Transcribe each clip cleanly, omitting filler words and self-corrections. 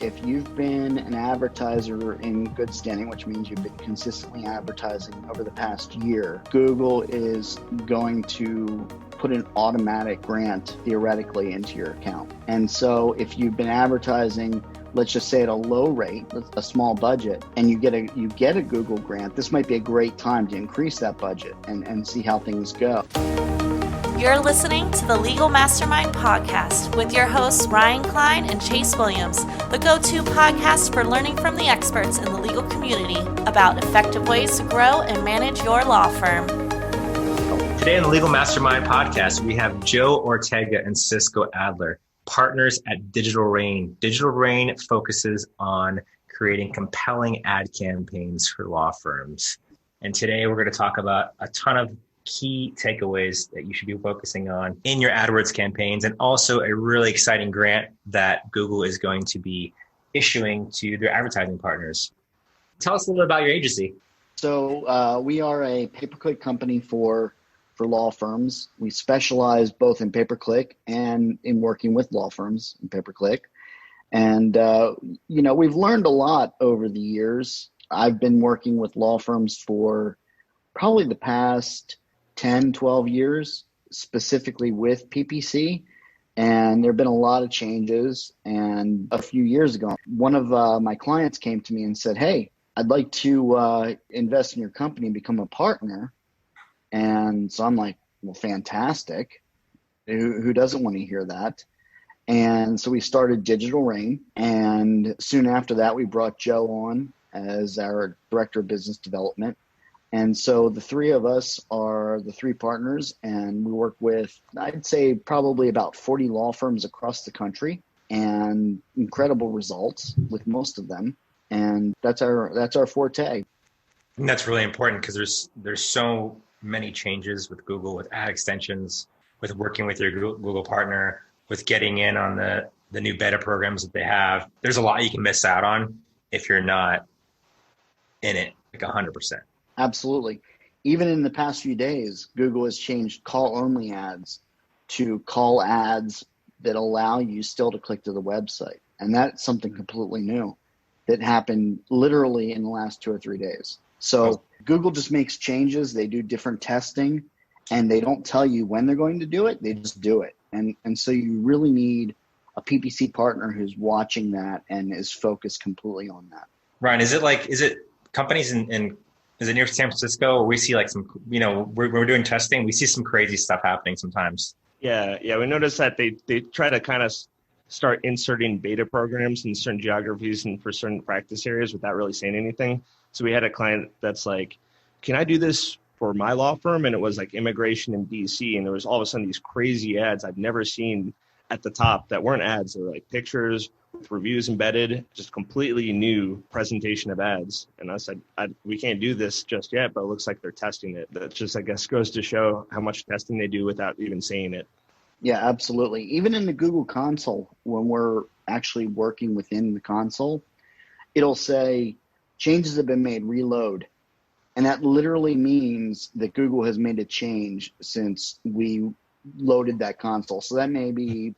If you've been an advertiser in good standing, which means you've been consistently advertising over the past year, Google is going to put an automatic grant theoretically into your account. And so if you've been advertising, let's just say at a low rate, a small budget, and you get a Google grant, this might be a great time to increase that budget and see how things go. You're listening to the Legal Mastermind Podcast with your hosts Ryan Klein and Chase Williams, the go-to podcast for learning from the experts in the legal community about effective ways to grow and manage your law firm. Today on the Legal Mastermind Podcast, we have Joe Ortega and Cisco Adler, partners at Digital Rain. Digital Rain focuses on creating compelling ad campaigns for law firms. And today we're going to talk about a ton of key takeaways that you should be focusing on in your AdWords campaigns, and also a really exciting grant that Google is going to be issuing to their advertising partners. Tell us a little bit about your agency. So we are a pay-per-click company for law firms. We specialize both in pay-per-click and in working with law firms in pay-per-click. And, we've learned a lot over the years. I've been working with law firms for probably the past 10, 12 years, specifically with PPC. And there have been a lot of changes. And a few years ago, one of my clients came to me and said, "Hey, I'd like to invest in your company and become a partner." And so I'm like, "Well, fantastic. Who doesn't want to hear that?" And so we started Digital Rain. And soon after that, we brought Joe on as our director of business development. And so the three of us are the three partners, and we work with, I'd say, probably about 40 law firms across the country, and incredible results with most of them. And that's our forte. And that's really important because there's so many changes with Google, with ad extensions, with working with your Google partner, with getting in on the new beta programs that they have. There's a lot you can miss out on if you're not in it like 100%. Absolutely. Even in the past few days, Google has changed call-only ads to call ads that allow you still to click to the website. And that's something completely new that happened literally in the last 2 or 3 days. So Google just makes changes. They do different testing, and they don't tell you when they're going to do it. They just do it. And so you really need a PPC partner who's watching that and is focused completely on that. Ryan, is it companies is it near San Francisco? We see like some, we're doing testing. We see some crazy stuff happening sometimes. Yeah. We noticed that they try to kind of start inserting beta programs in certain geographies and for certain practice areas without really saying anything. So we had a client that's like, "Can I do this for my law firm?" And it was like immigration in DC. And there was all of a sudden these crazy ads I've never seen at the top that weren't ads. They were like pictures with reviews embedded, just completely new presentation of ads. And I said, we can't do this just yet, but it looks like they're testing it. That just, I guess, goes to show how much testing they do without even saying it. Yeah, absolutely. Even in the Google console, when we're actually working within the console, it'll say changes have been made, reload. And that literally means that Google has made a change since we loaded that console. So that may be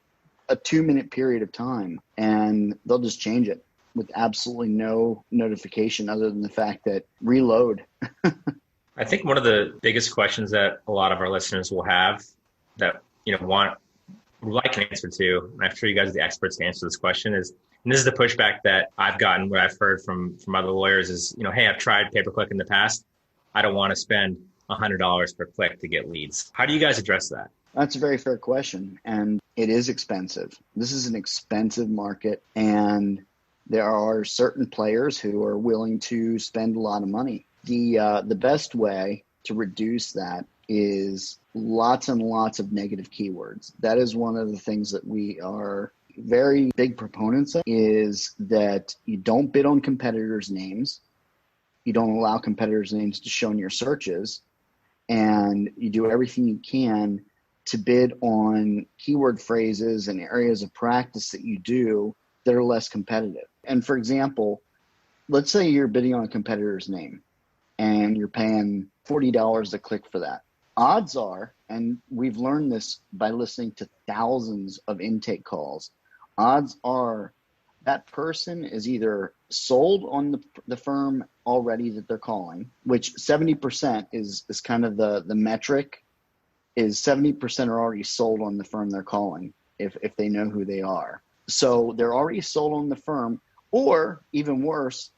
a 2-minute period of time, and they'll just change it with absolutely no notification other than the fact that reload. I think one of the biggest questions that a lot of our listeners will have that, would like an answer to, and I'm sure you guys are the experts to answer this question, and this is the pushback that I've gotten, what I've heard from other lawyers is, "Hey, I've tried pay-per-click in the past. I don't want to spend $100 per click to get leads." How do you guys address that? That's a very fair question, and it is expensive. This is an expensive market, and there are certain players who are willing to spend a lot of money. The best way to reduce that is lots and lots of negative keywords. That is one of the things that we are very big proponents of, is that you don't bid on competitors' names. You don't allow competitors' names to show in your searches, and you do everything you can to bid on keyword phrases and areas of practice that you do that are less competitive. And for example, let's say you're bidding on a competitor's name and you're paying $40 a click for that. Odds are, and we've learned this by listening to thousands of intake calls, odds are that person is either sold on the firm already that they're calling, which 70% is kind of the metric, is 70% are already sold on the firm they're calling if they know who they are. So they're already sold on the firm, or even worse,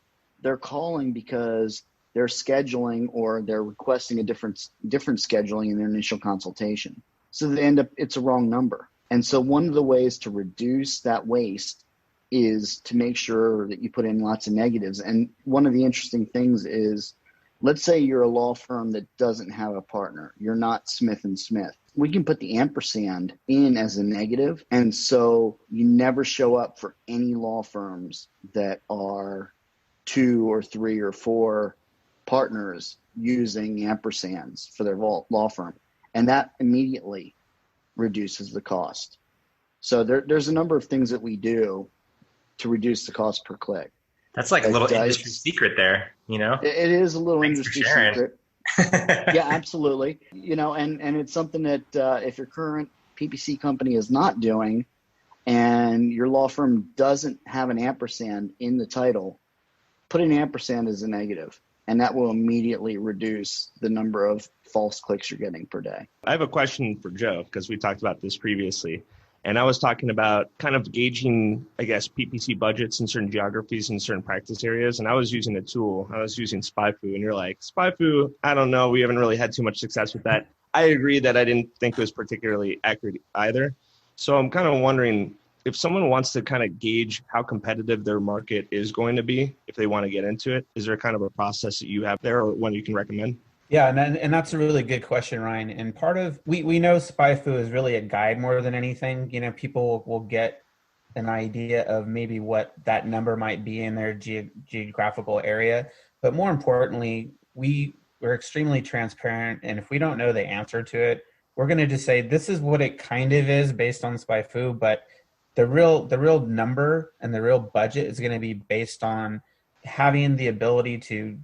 they're calling because they're scheduling or they're requesting a different scheduling in their initial consultation. So they end up, it's a wrong number. And so one of the ways to reduce that waste is to make sure that you put in lots of negatives. And one of the interesting things is, let's say you're a law firm that doesn't have a partner. You're not Smith & Smith. We can put the ampersand in as a negative. And so you never show up for any law firms that are 2 or 3 or 4 partners using ampersands for their law firm. And that immediately reduces the cost. So there's a number of things that we do to reduce the cost per click. That's like a little industry secret there, you know? It is a little industry secret. Yeah, absolutely. You know, and it's something that if your current PPC company is not doing and your law firm doesn't have an ampersand in the title, put an ampersand as a negative, and that will immediately reduce the number of false clicks you're getting per day. I have a question for Joe, because we talked about this previously. And I was talking about kind of gauging, I guess, PPC budgets in certain geographies and certain practice areas. And I was using a tool. I was using Spyfu. And you're like, Spyfu, I don't know. We haven't really had too much success with that. I agree that I didn't think it was particularly accurate either. So I'm kind of wondering, if someone wants to kind of gauge how competitive their market is going to be, if they want to get into it, is there kind of a process that you have there or one you can recommend? Yeah, and that's a really good question, Ryan. And part of, we know Spyfu is really a guide more than anything. You know, people will get an idea of maybe what that number might be in their geographical area. But more importantly, we're extremely transparent. And if we don't know the answer to it, we're going to just say, this is what it kind of is based on Spyfu. But the real number and the real budget is going to be based on having the ability to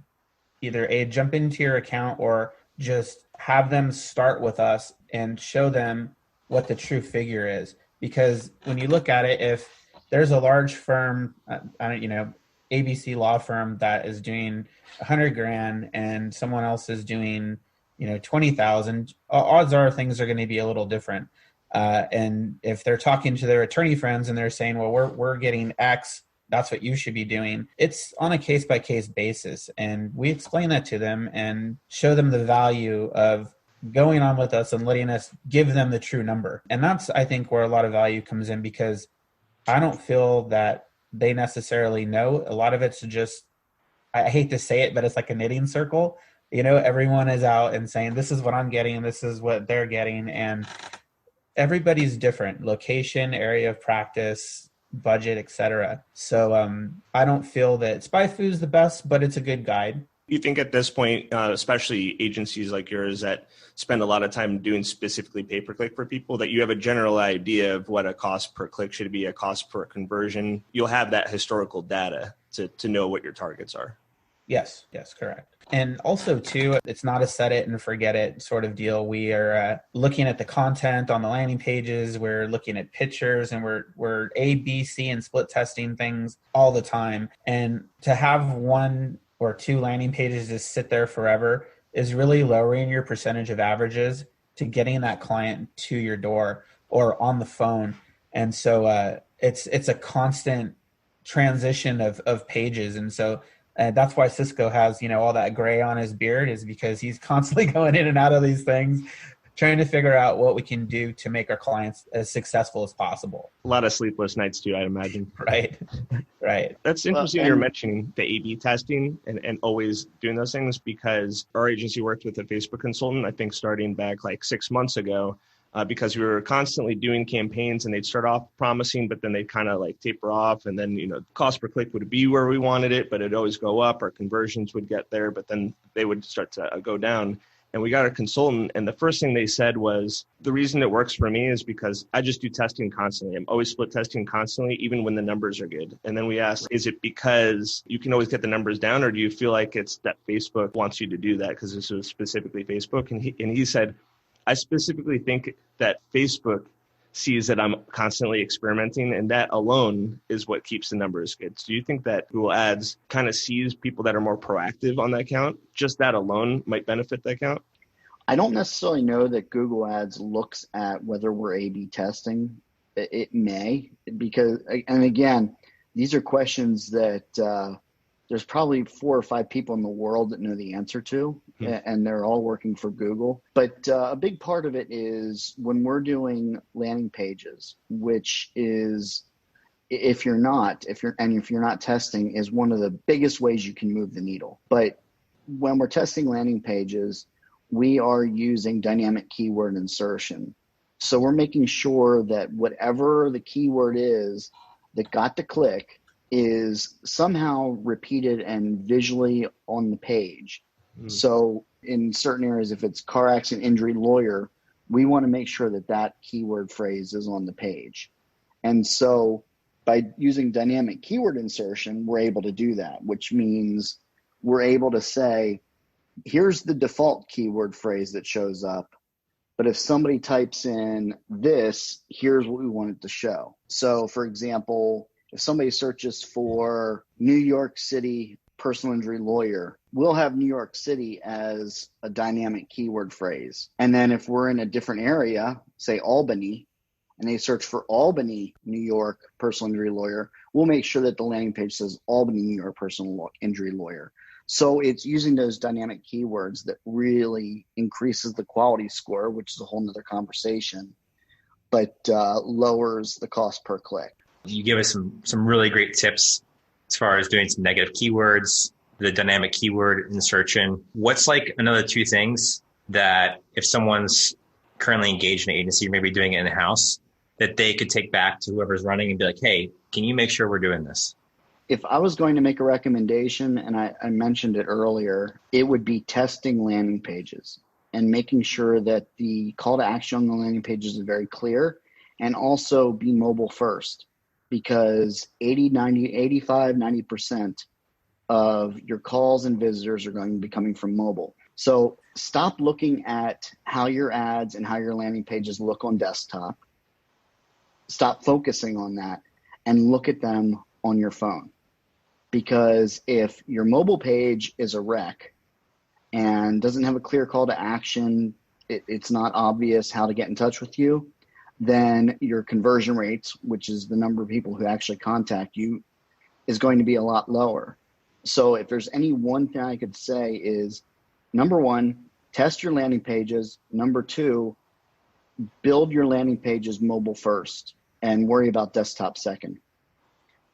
either jump into your account or just have them start with us and show them what the true figure is. Because when you look at it, if there's a large firm, ABC law firm that is doing $100,000 and someone else is doing, 20,000, odds are things are going to be a little different. And if they're talking to their attorney friends and they're saying, well, we're getting X, that's what you should be doing. It's on a case-by-case basis. And we explain that to them and show them the value of going on with us and letting us give them the true number. And that's, I think, where a lot of value comes in, because I don't feel that they necessarily know. A lot of it's just, I hate to say it, but it's like a knitting circle. Everyone is out and saying, this is what I'm getting, this is what they're getting. And everybody's different. Location, area of practice, budget, etc. So I don't feel that Spyfu is the best, but it's a good guide. You think at this point, especially agencies like yours that spend a lot of time doing specifically pay-per-click for people, that you have a general idea of what a cost per click should be, a cost per conversion? You'll have that historical data to know what your targets are. Yes, correct. And also, too, it's not a set it and forget it sort of deal. We are looking at the content on the landing pages. We're looking at pictures, and we're A, B, C, and split testing things all the time. And to have 1 or 2 landing pages just sit there forever is really lowering your percentage of averages to getting that client to your door or on the phone. And so it's a constant transition of pages. And so that's why Cisco has, all that gray on his beard, is because he's constantly going in and out of these things, trying to figure out what we can do to make our clients as successful as possible. A lot of sleepless nights too, I'd imagine. Right. That's interesting you're mentioning the A/B testing and always doing those things, because our agency worked with a Facebook consultant, I think starting back like 6 months ago, because we were constantly doing campaigns and they'd start off promising, but then they'd kind of like taper off. And then, cost per click would be where we wanted it, but it'd always go up. Our conversions would get there, but then they would start to go down. And we got a consultant, and the first thing they said was, the reason it works for me is because I just do testing constantly. I'm always split testing constantly, even when the numbers are good. And then we asked, is it because you can always get the numbers down, or do you feel like it's that Facebook wants you to do that because this was specifically Facebook? And he said, I specifically think that Facebook sees that I'm constantly experimenting, and that alone is what keeps the numbers good. So do you think that Google Ads kind of sees people that are more proactive on that account? Just that alone might benefit the account? I don't necessarily know that Google Ads looks at whether we're A/B testing. It may, because, and again, these are questions that there's probably 4 or 5 people in the world that know the answer to, and they're all working for Google. But a big part of it is when we're doing landing pages, which is, if you're not testing, is one of the biggest ways you can move the needle. But when we're testing landing pages, we are using dynamic keyword insertion. So we're making sure that whatever the keyword is that got the click is somehow repeated and visually on the page. So in certain areas, if it's car accident injury lawyer, we want to make sure that that keyword phrase is on the page. And so by using dynamic keyword insertion, we're able to do that, which means we're able to say, here's the default keyword phrase that shows up, but if somebody types in this, here's what we want it to show. So for example, if somebody searches for New York City personal injury lawyer, we'll have New York City as a dynamic keyword phrase. And then if we're in a different area, say Albany, and they search for Albany, New York personal injury lawyer, we'll make sure that the landing page says Albany, New York personal injury lawyer. So it's using those dynamic keywords that really increases the quality score, which is a whole nother conversation, but lowers the cost per click. You give us some really great tips as far as doing some negative keywords, the dynamic keyword insertion. What's like another 2 things that if someone's currently engaged in an agency, maybe doing it in-house, that they could take back to whoever's running and be like, hey, can you make sure we're doing this? If I was going to make a recommendation, and I mentioned it earlier, it would be testing landing pages and making sure that the call to action on the landing pages is very clear, and also be mobile first, because 90% of your calls and visitors are going to be coming from mobile. So stop looking at how your ads and how your landing pages look on desktop. Stop focusing on that and look at them on your phone. Because if your mobile page is a wreck and doesn't have a clear call to action, it's not obvious how to get in touch with you, then your conversion rates, which is the number of people who actually contact you, is going to be a lot lower. So if there's any one thing I could say is, number 1, test your landing pages. Number 2, build your landing pages mobile first and worry about desktop second.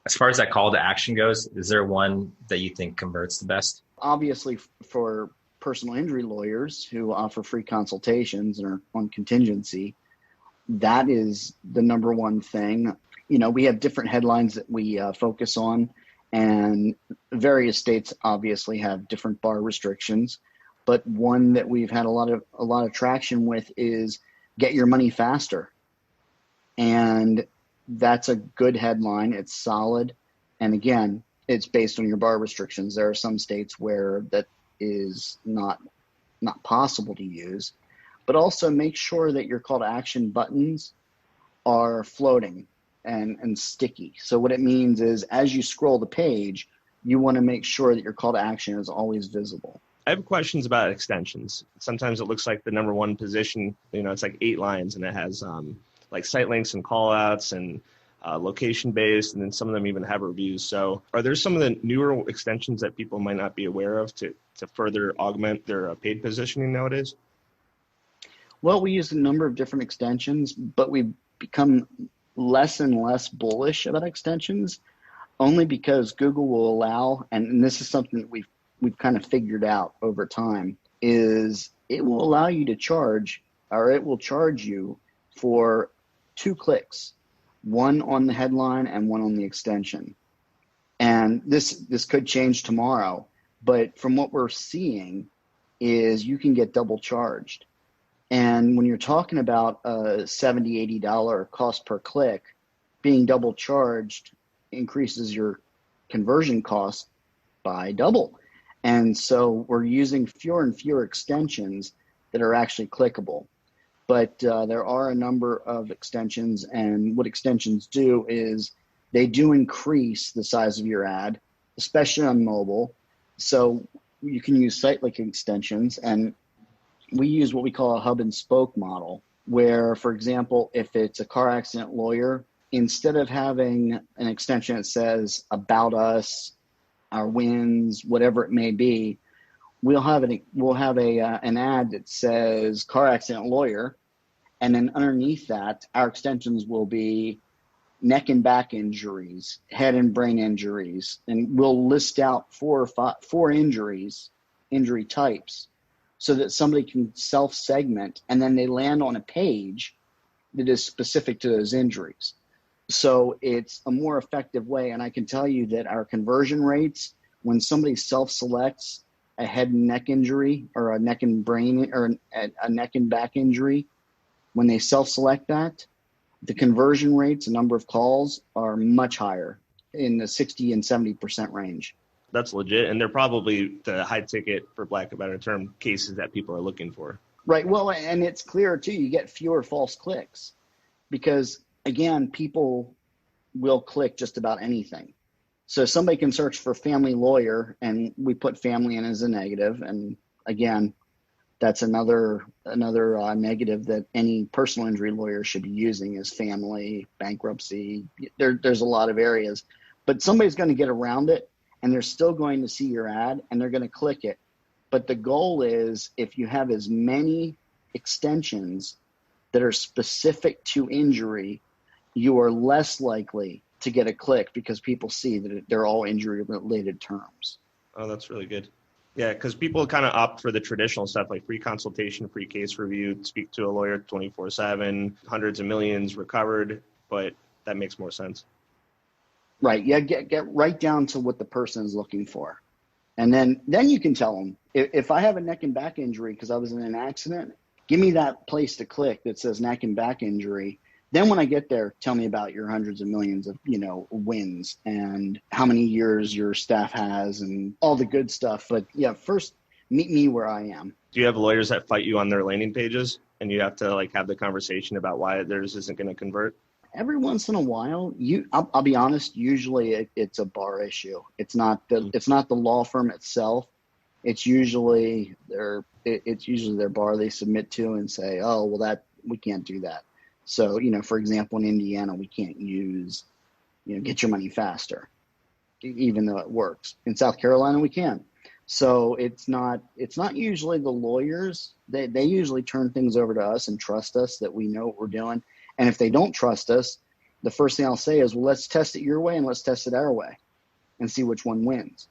As far as that call to action goes, is there one that you think converts the best? Obviously, for personal injury lawyers who offer free consultations and are on contingency, that is the number 1 thing. You know, we have different headlines that we focus on, and various states obviously have different bar restrictions. But one that we've had a lot of traction with is get your money faster. And that's a good headline. It's solid. And again, it's based on your bar restrictions. There are some states where that is not possible to use. But also make sure that your call to action buttons are floating and sticky. So what it means is as you scroll the page, you want to make sure that your call to action is always visible. I have questions about extensions. Sometimes it looks like the number 1 position, it's like 8 lines, and it has like site links and call outs and location based, and then some of them even have reviews. So are there some of the newer extensions that people might not be aware of to further augment their paid positioning nowadays? Well, we use a number of different extensions, but we've become less and less bullish about extensions, only because Google will allow, and this is something that we've kind of figured out over time, is it will allow you to charge, or it will charge you for 2 clicks, one on the headline and one on the extension. And this could change tomorrow, but from what we're seeing is you can get double charged. And when you're talking about a $70, $80 cost per click, being double charged increases your conversion cost by double. And so we're using fewer and fewer extensions that are actually clickable. But there are a number of extensions, and what extensions do is they do increase the size of your ad, especially on mobile. So you can use site-link extensions, and we use what we call a hub and spoke model, where, for example, if it's a car accident lawyer, instead of having an extension that says about us, our wins, whatever it may be, we'll have an ad that says car accident lawyer, and then underneath that, our extensions will be neck and back injuries, head and brain injuries, and we'll list out four injury types, so that somebody can self-segment, and then they land on a page that is specific to those injuries. So it's a more effective way, and I can tell you that our conversion rates, when somebody self-selects a head and neck injury or a neck and brain or a neck and back injury, when they self-select that, the conversion rates, the number of calls are much higher, in the 60 and 70% range. That's legit. And they're probably the high ticket, for lack of a better term, cases that people are looking for. Right. Well, and it's clear too, you get fewer false clicks because, again, people will click just about anything. So somebody can search for family lawyer, and we put family in as a negative. And again, that's another negative that any personal injury lawyer should be using is family, bankruptcy. There's a lot of areas, but somebody's going to get around it, and they're still going to see your ad, and they're going to click it. But the goal is, if you have as many extensions that are specific to injury, you are less likely to get a click because people see that they're all injury-related terms. Oh, that's really good. Yeah, because people kind of opt for the traditional stuff like free consultation, free case review, speak to a lawyer 24/7, hundreds of millions recovered, but that makes more sense. Right. Yeah. Get right down to what the person is looking for. And then you can tell them, if I have a neck and back injury because I was in an accident, give me that place to click that says neck and back injury. Then when I get there, tell me about your hundreds of millions of, wins and how many years your staff has and all the good stuff. But yeah, first meet me where I am. Do you have lawyers that fight you on their landing pages and you have to have the conversation about why theirs isn't going to convert? Every once in a while, I'll be honest, usually it's a bar issue. It's not the law firm itself. It's usually their bar they submit to and say, oh, well, that we can't do that. So, for example, in Indiana, we can't use, get your money faster, even though it works. In South Carolina, we can. So it's not usually the lawyers. They usually turn things over to us and trust us that we know what we're doing. And if they don't trust us, the first thing I'll say is, well, let's test it your way and let's test it our way and see which one wins.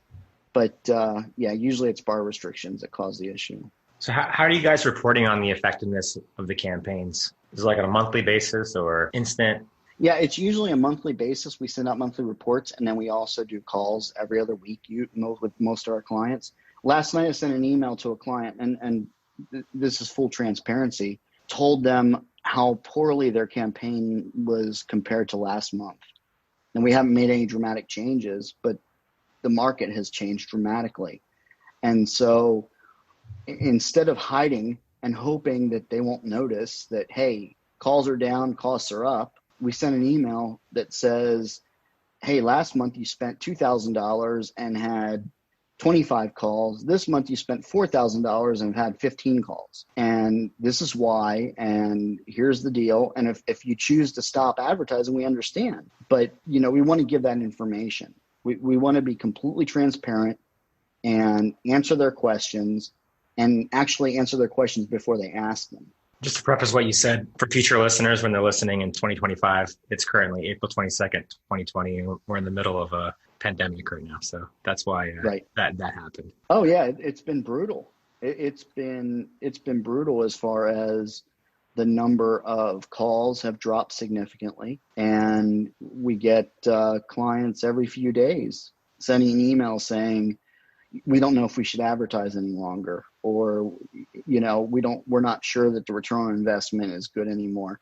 But usually it's bar restrictions that cause the issue. So how are you guys reporting on the effectiveness of the campaigns? Is it on a monthly basis or instant? Yeah, it's usually a monthly basis. We send out monthly reports, and then we also do calls every other week with most of our clients. Last night I sent an email to a client, and this is full transparency, told them how poorly their campaign was compared to last month. And we haven't made any dramatic changes, but the market has changed dramatically. And so instead of hiding and hoping that they won't notice that, hey, calls are down, costs are up, we sent an email that says, hey, last month you spent $2,000 and had 25 calls. This month you spent $4,000 and had 15 calls. And this is why, and here's the deal. And if you choose to stop advertising, we understand. But, we want to give that information. We want to be completely transparent and answer their questions and actually answer their questions before they ask them. Just to preface what you said, for future listeners, when they're listening in 2025, it's currently April 22nd, 2020. And we're in the middle of a pandemic right now. So that's why that happened. Oh, yeah, it's been brutal. It's been brutal as far as the number of calls have dropped significantly. And we get clients every few days sending an email saying, we don't know if we should advertise any longer, or, we're not sure that the return on investment is good anymore.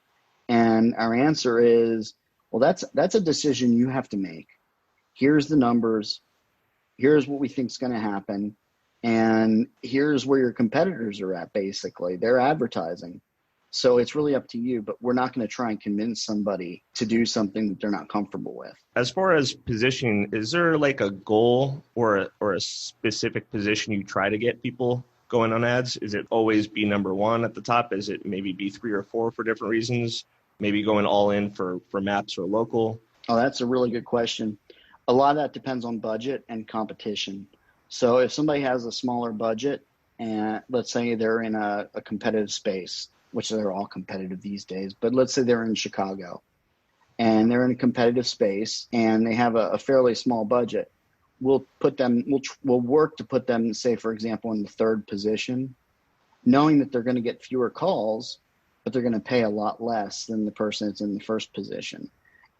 And our answer is, well, that's a decision you have to make. Here's the numbers. Here's what we think is going to happen. And here's where your competitors are at, basically. They're advertising. So it's really up to you, but we're not going to try and convince somebody to do something that they're not comfortable with. As far as positioning, is there like a goal or a specific position you try to get people going on ads? Is it always be number one at the top? Is it maybe be 3 or 4 for different reasons? Maybe going all in for maps or local? Oh, that's a really good question. A lot of that depends on budget and competition. So if somebody has a smaller budget and let's say they're in a competitive space, which they're all competitive these days, but let's say they're in Chicago and they're in a competitive space and they have a fairly small budget, we'll work to put them, say, for example, in the 3rd position, knowing that they're going to get fewer calls, but they're going to pay a lot less than the person that's in the 1st position.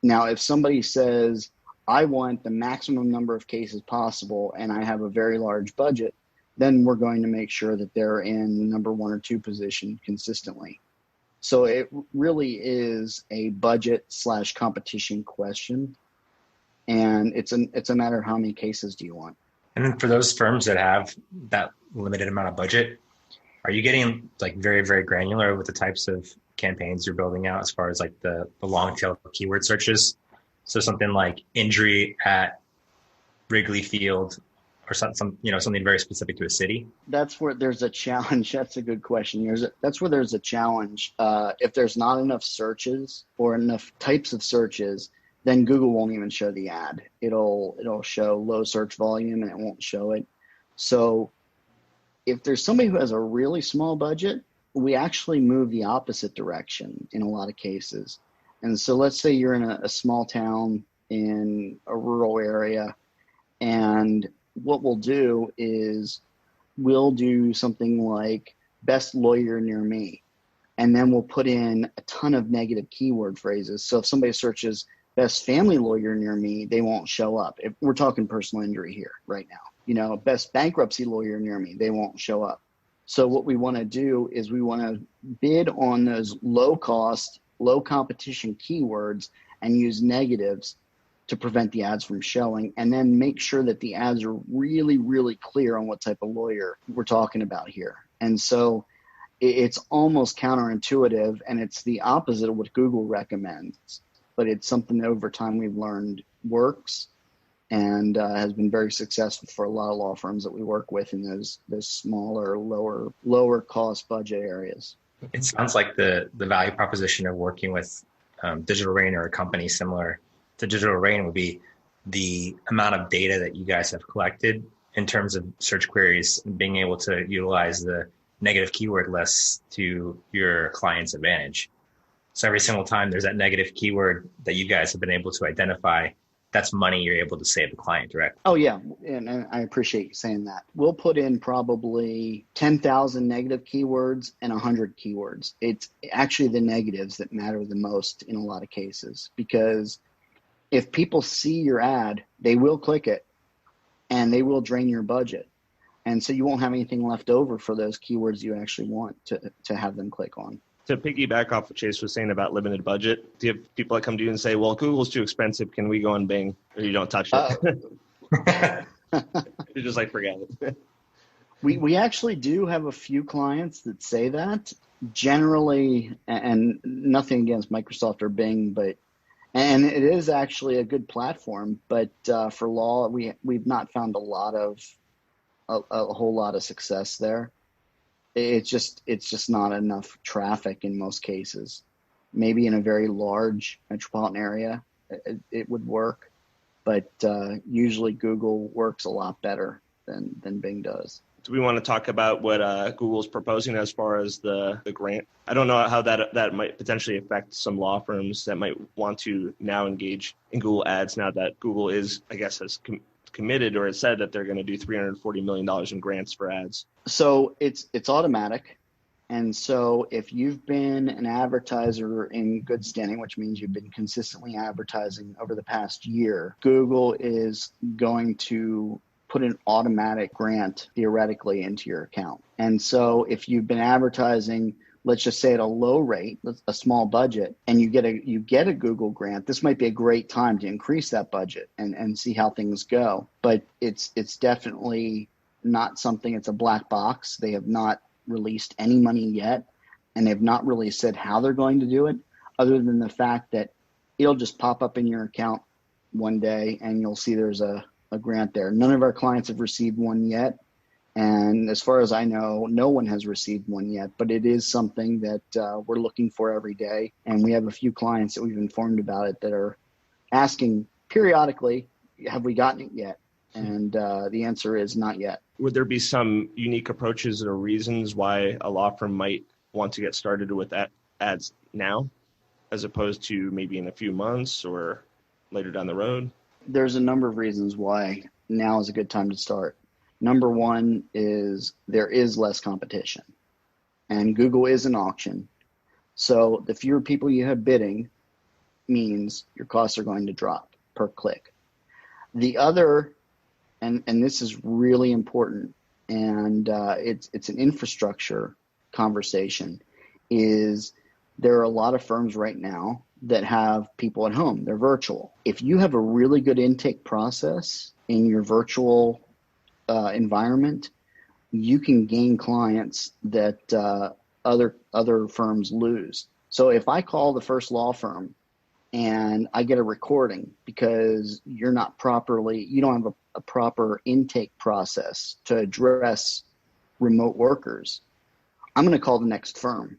Now, if somebody says, I want the maximum number of cases possible and I have a very large budget, then we're going to make sure that they're in number 1 or 2 position consistently. So it really is a budget/competition question. And it's a matter of how many cases do you want. And then for those firms that have that limited amount of budget, are you getting like very, very granular with the types of campaigns you're building out as far as like the long tail keyword searches? So something like injury at Wrigley Field or something very specific to a city? That's where there's a challenge. That's a good question. That's where there's a challenge. If there's not enough searches or enough types of searches, then Google won't even show the ad. It'll show low search volume and it won't show it. So if there's somebody who has a really small budget, we actually move the opposite direction in a lot of cases. And so let's say you're in a small town in a rural area, and what we'll do is we'll do something like best lawyer near me, and then we'll put in a ton of negative keyword phrases. So if somebody searches best family lawyer near me, they won't show up. If we're talking personal injury here right now, best bankruptcy lawyer near me, they won't show up. So what we want to do is we want to bid on those low cost, low competition keywords and use negatives to prevent the ads from showing, and then make sure that the ads are really, really clear on what type of lawyer we're talking about here. And so it's almost counterintuitive, and it's the opposite of what Google recommends, but it's something that over time we've learned works and has been very successful for a lot of law firms that we work with in those smaller, lower cost budget areas. It sounds like the value proposition of working with Digital Rain or a company similar to Digital Rain would be the amount of data that you guys have collected in terms of search queries and being able to utilize the negative keyword lists to your client's advantage. So every single time there's that negative keyword that you guys have been able to identify, that's money you're able to save the client directly. Oh, yeah. And I appreciate you saying that. We'll put in probably 10,000 negative keywords and 100 keywords. It's actually the negatives that matter the most in a lot of cases, because if people see your ad, they will click it and they will drain your budget. And so you won't have anything left over for those keywords you actually want to have them click on. To piggyback off what Chase was saying about limited budget, do you have people that come to you and say, well, Google's too expensive, can we go on Bing? Or you don't touch it? You're just like, forget it. We actually do have a few clients that say that. Generally, and nothing against Microsoft or Bing, and it is actually a good platform, but for law, we've not found a whole lot of success there. It's just not enough traffic in most cases. Maybe in a very large metropolitan area, it would work, but usually Google works a lot better than Bing does. Do we want to talk about what Google's proposing as far as the grant? I don't know how that might potentially affect some law firms that might want to now engage in Google Ads now that Google is, I guess, has committed or has said that they're going to do $340 million in grants for ads. So it's automatic. And so if you've been an advertiser in good standing, which means you've been consistently advertising over the past year, Google is going to put an automatic grant theoretically into your account. And so if you've been advertising, let's just say at a low rate, a small budget, and you get a Google grant, this might be a great time to increase that budget and see how things go. But it's definitely not something, it's a black box. They have not released any money yet. and they've not really said how they're going to do it, other than the fact that it'll just pop up in your account one day and you'll see there's a grant there. None of our clients have received one yet. And as far as I know, no one has received one yet, but it is something that we're looking for every day. And we have a few clients that we've informed about it that are asking periodically, have we gotten it yet? And the answer is not yet. Would there be some unique approaches or reasons why a law firm might want to get started with ads now, as opposed to maybe in a few months or later down the road? There's a number of reasons why now is a good time to start. Number one is there is less competition, and Google is an auction. So the fewer people you have bidding means your costs are going to drop per click. The other, and this is really important, and it's an infrastructure conversation, is there are a lot of firms right now that have people at home. They're virtual. If you have a really good intake process in your virtual environment, you can gain clients that other firms lose. So if I call the first law firm and I get a recording because you don't have a proper intake process to address remote workers, I'm going to call the next firm.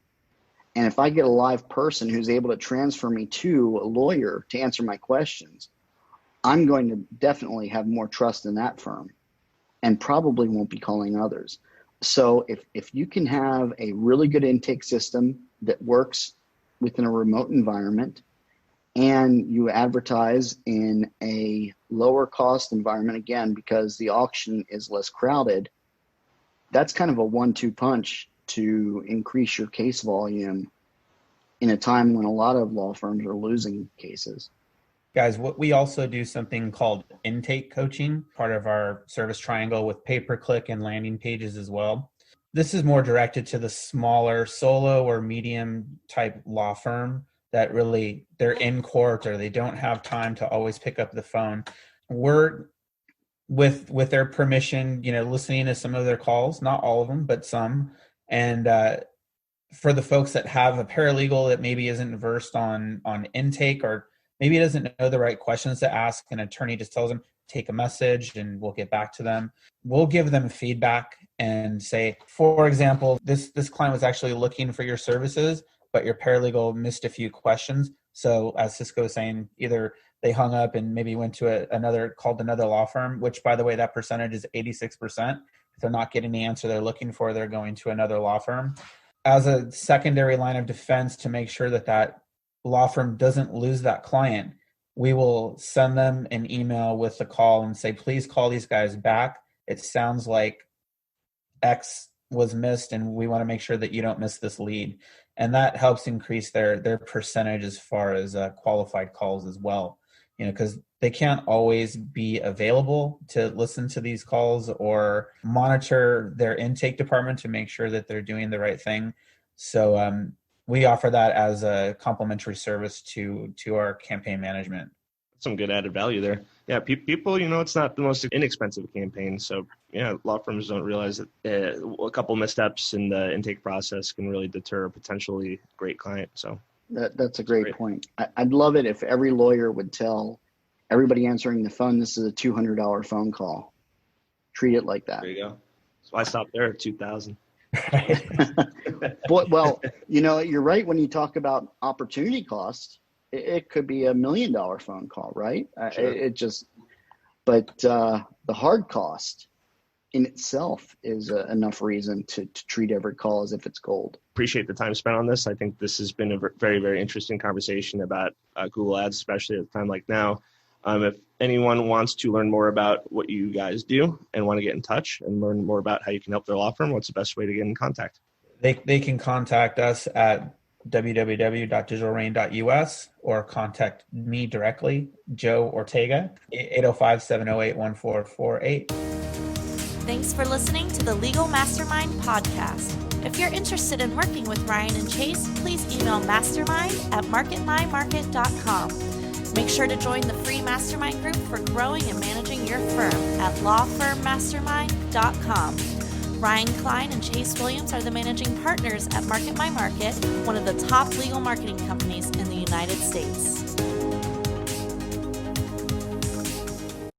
And if I get a live person who's able to transfer me to a lawyer to answer my questions, I'm going to definitely have more trust in that firm and probably won't be calling others. So if you can have a really good intake system that works within a remote environment and you advertise in a lower cost environment, again, because the auction is less crowded, that's kind of a 1-2 punch to increase your case volume in a time when a lot of law firms are losing cases. Guys, we also do something called intake coaching, part of our service triangle with pay-per-click and landing pages as well. This is more directed to the smaller solo or medium type law firm that really they're in court or they don't have time to always pick up the phone. We're with their permission, listening to some of their calls, not all of them, but some. And for the folks that have a paralegal that maybe isn't versed on intake or maybe doesn't know the right questions to ask, an attorney just tells them, take a message and we'll get back to them. We'll give them feedback and say, for example, this client was actually looking for your services, but your paralegal missed a few questions. So as Cisco was saying, either they hung up and maybe went to called another law firm, which by the way, that percentage is 86%. If they're not getting the answer they're looking for, they're going to another law firm. As a secondary line of defense to make sure that law firm doesn't lose that client, we will send them an email with the call and say, please call these guys back. It sounds like X was missed and we want to make sure that you don't miss this lead. And that helps increase their percentage as far as qualified calls as well, because they can't always be available to listen to these calls or monitor their intake department to make sure that they're doing the right thing. So we offer that as a complimentary service to our campaign management. Some good added value there. Yeah, people, it's not the most inexpensive campaign. So, law firms don't realize that a couple missteps in the intake process can really deter a potentially great client. So that's a great point. I'd love it if every lawyer would tell everybody answering the phone, this is a $200 phone call. Treat it like that. There you go. So I stopped there at $2,000. Well, you're right when you talk about opportunity cost. It could be $1 million phone call, right? Sure. But the hard cost in itself is enough reason to treat every call as if it's gold. Appreciate the time spent on this. I think this has been a very, very interesting conversation about Google Ads, especially at a time like now. If anyone wants to learn more about what you guys do and want to get in touch and learn more about how you can help their law firm, what's the best way to get in contact? They can contact us at www.digitalrain.us or contact me directly, Joe Ortega, 805-708-1448. Thanks for listening to the Legal Mastermind podcast. If you're interested in working with Ryan and Chase, please email mastermind@marketmymarket.com. Make sure to join the free mastermind group for growing and managing your firm at lawfirmmastermind.com. Ryan Klein and Chase Williams are the managing partners at Market My Market, one of the top legal marketing companies in the United States.